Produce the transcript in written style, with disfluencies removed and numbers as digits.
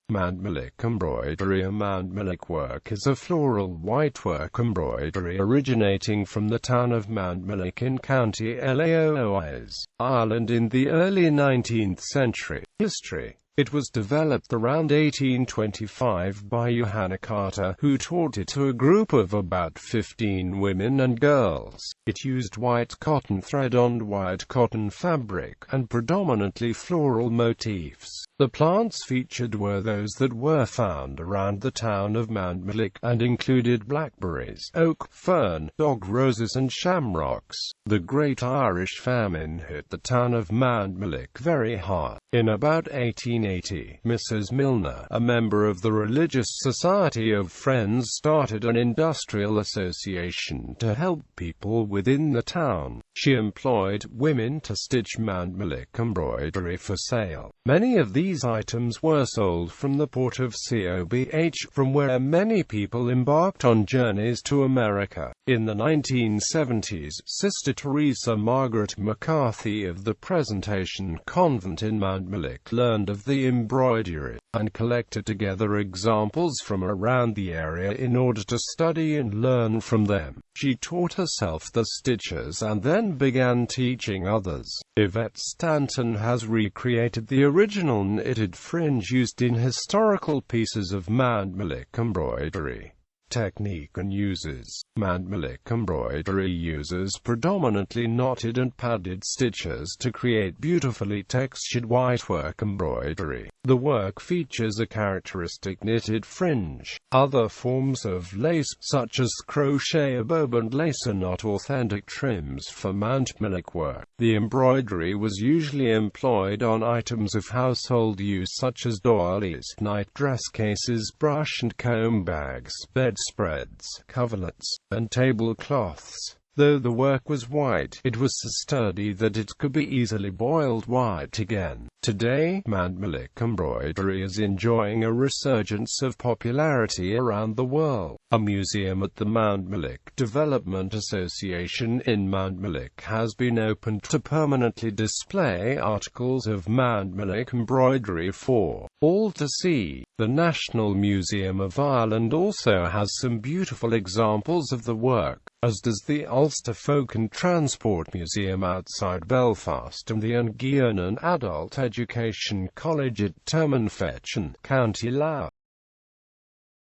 Mountmellick embroidery. A Mountmellick work is a floral whitework embroidery originating from the town of Mountmellick in County Laois, Ireland in the early 19th century. History. It was developed around 1825 by Johanna Carter, who taught it to a group of about 15 women and girls. It used white cotton thread on white cotton fabric, and predominantly floral motifs. The plants featured were those that were found around the town of Mountmellick, and included blackberries, oak, fern, dog roses and shamrocks. The Great Irish Famine hit the town of Mountmellick very hard. In about 1880, Mrs. Milner, a member of the Religious Society of Friends, started an industrial association to help people within the town. She employed women to stitch Mountmellick embroidery for sale. Many of these items were sold from the port of Coboh, from where many people embarked on journeys to America. In the 1970s, Sister Teresa Margaret McCarthy of the Presentation Convent in Mountmellick learned of the embroidery, and collected together examples from around the area in order to study and learn from them. She taught herself the stitches and then began teaching others. Yvette Stanton has recreated the original knitted fringe used in historical pieces of Mountmellick embroidery. Technique and uses. Mountmellick embroidery uses predominantly knotted and padded stitches to create beautifully textured whitework embroidery. The work features a characteristic knitted fringe. Other forms of lace, such as crochet, bob and lace, are not authentic trims for Mountmellick work. The embroidery was usually employed on items of household use such as doilies, night dress cases, brush and comb bags, bedspreads, coverlets, and tablecloths. Though the work was white, it was so sturdy that it could be easily boiled white again. Today, Mountmellick embroidery is enjoying a resurgence of popularity around the world. A museum at the Mountmellick Development Association in Mountmellick has been opened to permanently display articles of Mountmellick embroidery for all to see. The National Museum of Ireland also has some beautiful examples of the work, as does the Ulster Folk and Transport Museum outside Belfast and the Unghianan Adult Education College at Termonfechin, County Laois.